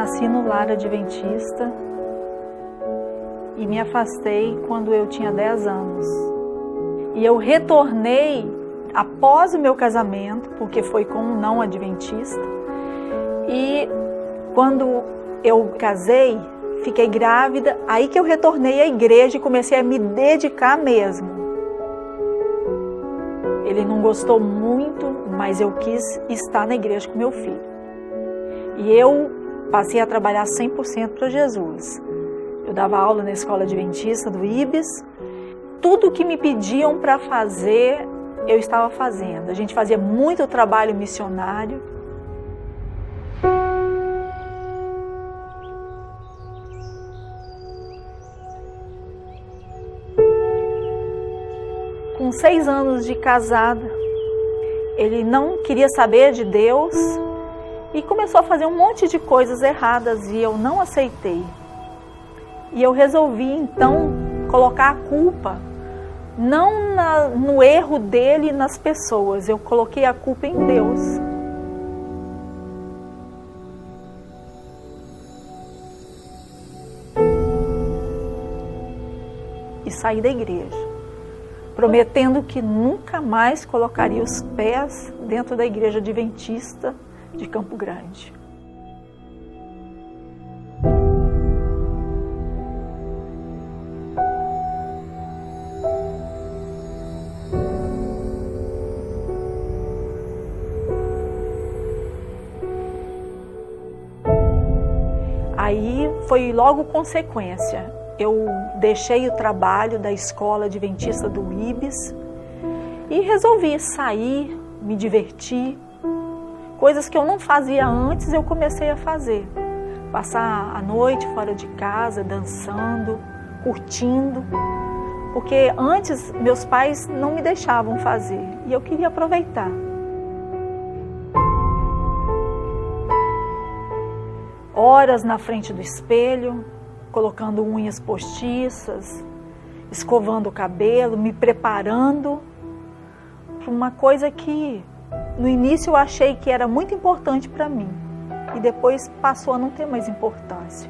nasci no lar adventista e me afastei quando eu tinha 10 anos. E eu retornei após o meu casamento, porque foi com um não adventista. E quando eu casei, fiquei grávida, aí que eu retornei à igreja e comecei a me dedicar mesmo. Ele não gostou muito, mas eu quis estar na igreja com meu filho. E eu passei a trabalhar 100% para Jesus. Eu dava aula na escola adventista do IBES. Tudo que me pediam para fazer, eu estava fazendo. A gente fazia muito trabalho missionário. Com 6 anos de casada, ele não queria saber de Deus e começou a fazer um monte de coisas erradas e eu não aceitei. E eu resolvi então colocar a culpa não no erro dele e nas pessoas, eu coloquei a culpa em Deus. E saí da igreja, prometendo que nunca mais colocaria os pés dentro da igreja adventista de Campo Grande. Aí foi logo consequência. Eu deixei o trabalho da escola adventista do IBES e resolvi sair, me divertir. Coisas que eu não fazia antes, eu comecei a fazer. Passar a noite fora de casa, dançando, curtindo. Porque antes meus pais não me deixavam fazer e eu queria aproveitar. Horas na frente do espelho, colocando unhas postiças, escovando o cabelo, me preparando para uma coisa que no início eu achei que era muito importante para mim e depois passou a não ter mais importância.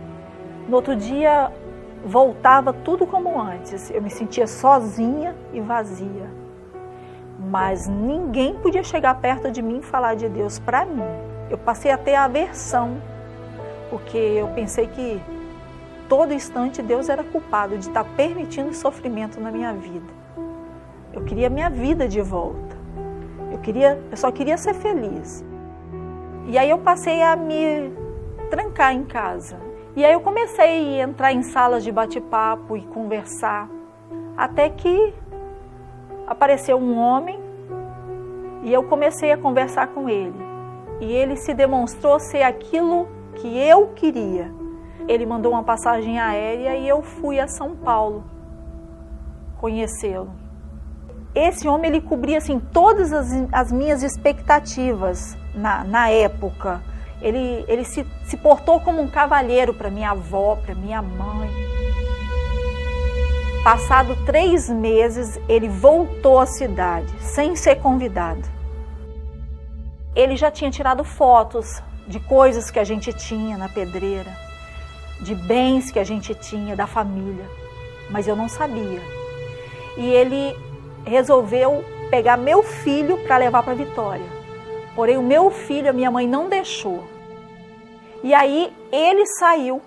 No outro dia voltava tudo como antes, eu me sentia sozinha e vazia, mas ninguém podia chegar perto de mim e falar de Deus para mim. Eu passei a ter aversão, porque eu pensei que todo instante Deus era culpado de estar permitindo sofrimento na minha vida. Eu queria minha vida de volta. Eu só queria ser feliz. E aí eu passei a me trancar em casa. E aí eu comecei a entrar em salas de bate-papo e conversar. Até que apareceu um homem e eu comecei a conversar com ele. E ele se demonstrou ser aquilo que eu queria. Ele mandou uma passagem aérea e eu fui a São Paulo conhecê-lo. Esse homem, ele cobria assim, todas as minhas expectativas na época. Ele se portou como um cavalheiro para minha avó, para minha mãe. Passado 3 meses, ele voltou à cidade, sem ser convidado. Ele já tinha tirado fotos de coisas que a gente tinha na pedreira, de bens que a gente tinha, da família, mas eu não sabia. E ele resolveu pegar meu filho para levar para Vitória. Porém, o meu filho, a minha mãe não deixou. E aí ele saiu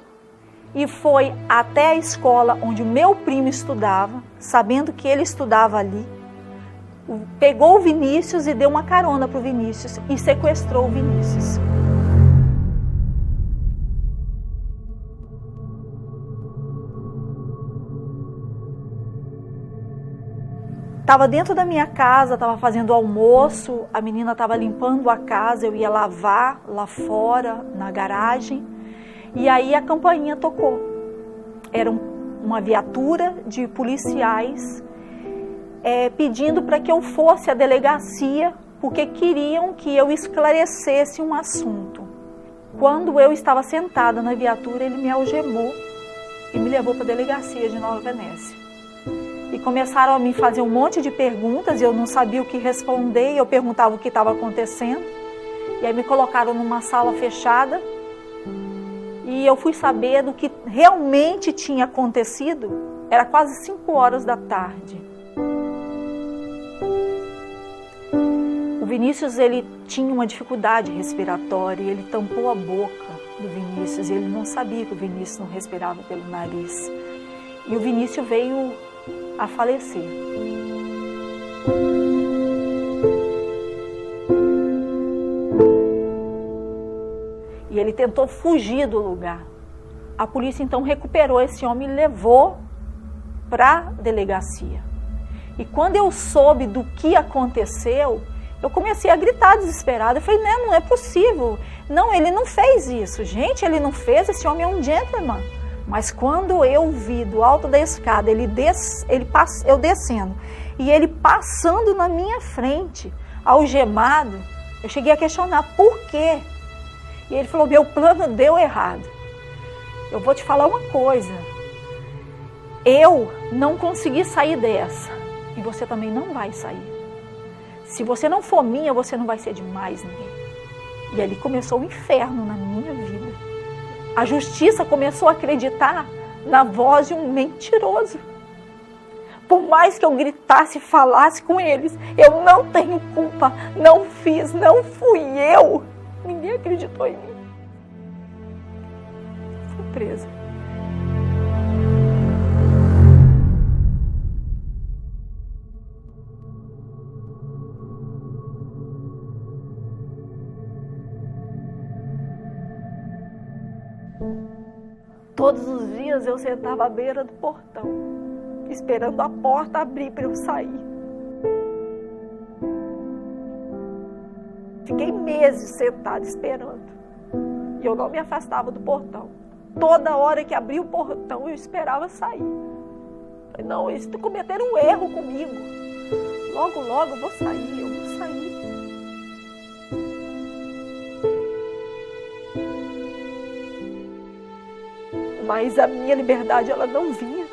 e foi até a escola onde o meu primo estudava, sabendo que ele estudava ali, pegou o Vinícius e deu uma carona para o Vinícius e sequestrou o Vinícius. Estava dentro da minha casa, estava fazendo almoço, a menina estava limpando a casa, eu ia lavar lá fora, na garagem, e aí a campainha tocou. Era uma viatura de policiais pedindo para que eu fosse à delegacia, porque queriam que eu esclarecesse um assunto. Quando eu estava sentada na viatura, ele me algemou e me levou para a delegacia de Nova Venécia. E começaram a me fazer um monte de perguntas e eu não sabia o que responder. Eu perguntava o que estava acontecendo. E aí me colocaram numa sala fechada. E E eu fui saber do que realmente tinha acontecido, era quase 5 horas da tarde. O Vinícius, ele tinha uma dificuldade respiratória, ele tampou a boca do Vinícius, e ele não sabia que o Vinícius não respirava pelo nariz. E o Vinícius veio a falecer. E ele tentou fugir do lugar. A polícia então recuperou esse homem e levou para a delegacia. E quando eu soube do que aconteceu, eu comecei a gritar desesperada. Eu falei, não é possível. Não, ele não fez isso. Gente, ele não fez, esse homem é um gentleman. Mas quando eu vi do alto da escada, eu descendo, e ele passando na minha frente, algemado, eu cheguei a questionar por quê. E ele falou, meu plano deu errado. Eu vou te falar uma coisa. Eu não consegui sair dessa. E você também não vai sair. Se você não for minha, você não vai ser de mais ninguém. E ali começou o inferno na minha vida. A justiça começou a acreditar na voz de um mentiroso. Por mais que eu gritasse e falasse com eles, eu não tenho culpa, não fiz, não fui eu. Ninguém acreditou em mim. Fui presa. Todos os dias eu sentava à beira do portão, esperando a porta abrir para eu sair. Fiquei meses sentada esperando. E eu não me afastava do portão. Toda hora que abria o portão, eu esperava sair. Falei, não, eles cometeram um erro comigo. Logo, logo eu vou sair. Mas a minha liberdade, ela não vinha.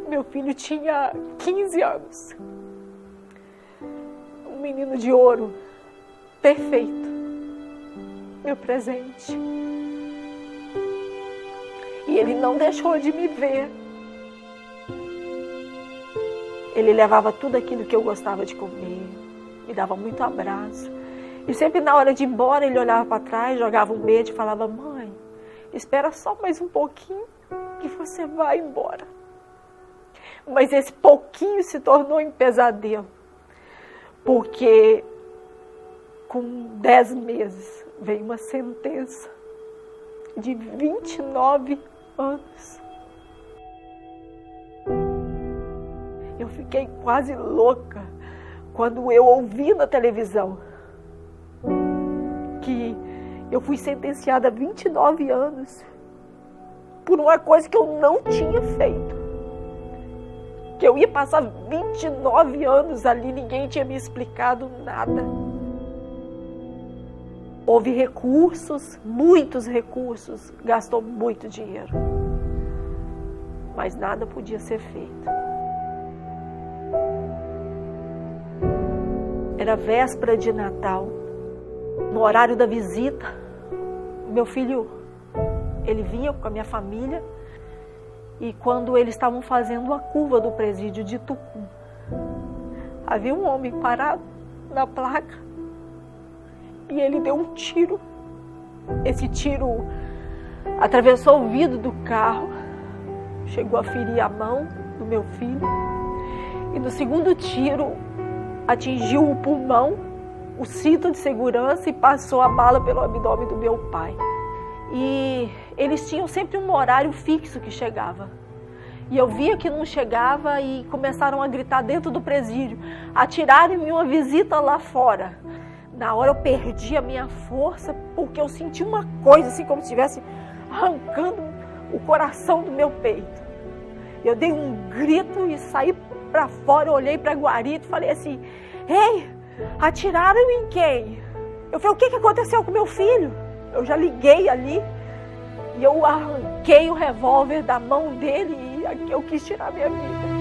Meu filho tinha 15 anos. Um menino de ouro, perfeito. Meu presente. E ele não deixou de me ver. Ele levava tudo aquilo que eu gostava de comer. Me dava muito abraço. E sempre na hora de ir embora, ele olhava para trás, jogava um beijo e falava, mãe, espera só mais um pouquinho que você vai embora. Mas esse pouquinho se tornou um pesadelo. Porque com 10 meses veio uma sentença de 29 anos. Eu fiquei quase louca quando eu ouvi na televisão que eu fui sentenciada a 29 anos por uma coisa que eu não tinha feito. Que eu ia passar 29 anos ali, ninguém tinha me explicado nada. Houve recursos, muitos recursos, gastou muito dinheiro. Mas nada podia ser feito. Era véspera de Natal. No horário da visita, meu filho, ele vinha com a minha família, e quando eles estavam fazendo a curva do presídio de Tucum, havia um homem parado na placa e ele deu um tiro. Esse tiro atravessou o vidro do carro, chegou a ferir a mão do meu filho, e no segundo tiro atingiu o pulmão, o cinto de segurança, e passou a bala pelo abdômen do meu pai. E eles tinham sempre um horário fixo que chegava. E eu via que não chegava e começaram a gritar dentro do presídio. Atiraram-me uma visita lá fora. Na hora eu perdi a minha força, porque eu senti uma coisa assim, como se estivesse arrancando o coração do meu peito. Eu dei um grito e saí para fora, eu olhei para a guarita e falei assim, ei, atiraram em quem? Eu falei, o que aconteceu com meu filho? Eu já liguei ali e eu arranquei o revólver da mão dele e eu quis tirar minha vida.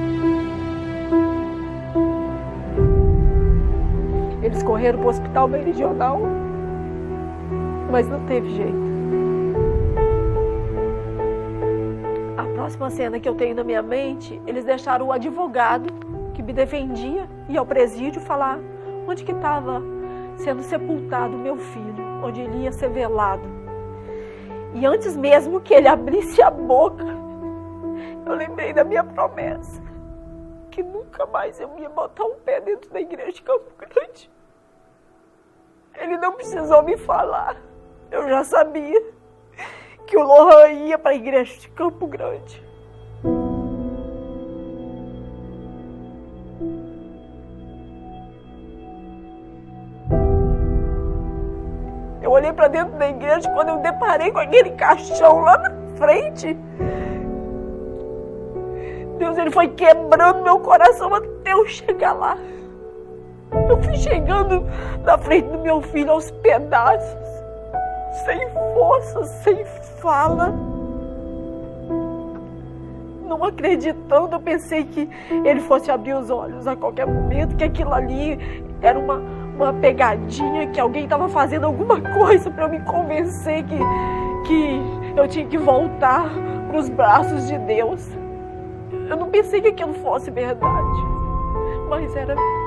Eles correram para o hospital meridional, mas não teve jeito. A próxima cena que eu tenho na minha mente, eles deixaram o advogado que me defendia ir ao presídio falar onde que estava sendo sepultado meu filho, onde ele ia ser velado. E antes mesmo que ele abrisse a boca, eu lembrei da minha promessa, que nunca mais eu ia botar um pé dentro da igreja de Campo Grande. Ele não precisou me falar, eu já sabia que o Lohan ia para a igreja de Campo Grande. Eu olhei para dentro da igreja, quando eu deparei com aquele caixão lá na frente, Deus, ele foi quebrando meu coração até eu chegar lá. Eu fui chegando na frente do meu filho aos pedaços, sem força, sem fala. Não acreditando, eu pensei que ele fosse abrir os olhos a qualquer momento, que aquilo ali era uma pegadinha, que alguém estava fazendo alguma coisa para eu me convencer que eu tinha que voltar para os braços de Deus. Eu não pensei que aquilo fosse verdade, mas era verdade.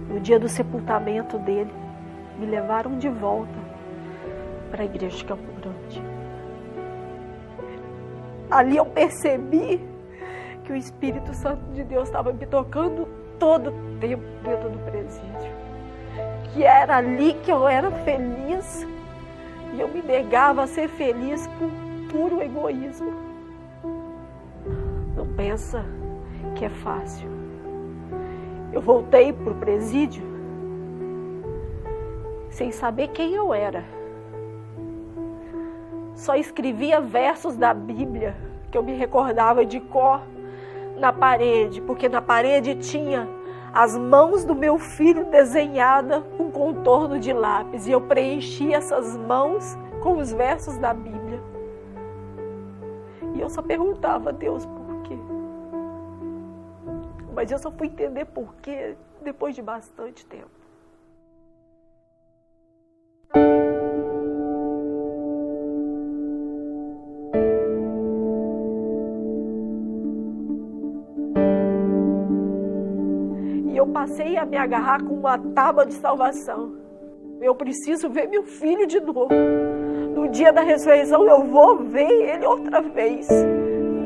No dia do sepultamento dele, me levaram de volta para a igreja de Campo Grande. Ali eu percebi que o Espírito Santo de Deus estava me tocando todo o tempo dentro do presídio. Que era ali que eu era feliz e eu me negava a ser feliz por puro egoísmo. Não pensa que é fácil. Eu voltei para o presídio sem saber quem eu era. Só escrevia versos da Bíblia que eu me recordava de cor na parede, porque na parede tinha as mãos do meu filho desenhadas com contorno de lápis, e eu preenchi essas mãos com os versos da Bíblia. E eu só perguntava a Deus por quê. Mas eu só fui entender por quê depois de bastante tempo. Eu passei a me agarrar com uma tábua de salvação. Eu preciso ver meu filho de novo. No dia da ressurreição eu vou ver ele outra vez.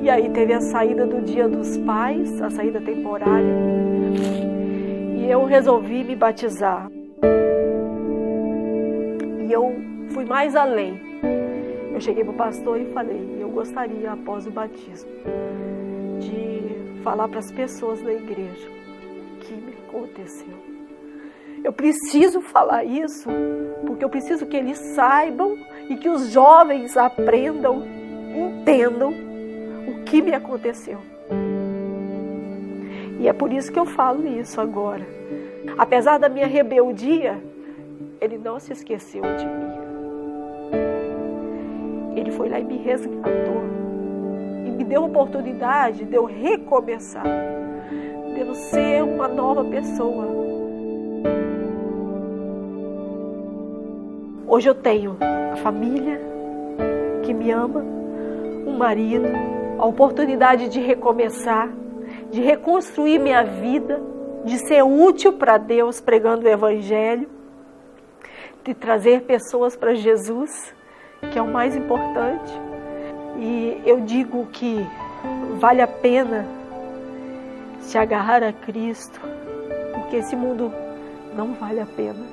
E aí teve a saída do Dia dos Pais, a saída temporária. E eu resolvi me batizar. E eu fui mais além. Eu cheguei para o pastor e falei, eu gostaria, após o batismo, de falar para as pessoas da igreja o que me aconteceu. Eu preciso falar isso, porque eu preciso que eles saibam e que os jovens aprendam, entendam o que me aconteceu. E é por isso que eu falo isso agora. Apesar da minha rebeldia, ele não se esqueceu de mim. Ele foi lá e me resgatou. E me deu a oportunidade de eu recomeçar, de eu ser uma nova pessoa. Hoje eu tenho a família que me ama, um marido, a oportunidade de recomeçar, de reconstruir minha vida, de ser útil para Deus pregando o Evangelho, de trazer pessoas para Jesus, que é o mais importante. E eu digo que vale a pena se agarrar a Cristo, porque esse mundo não vale a pena.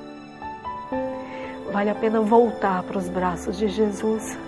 Vale a pena voltar para os braços de Jesus.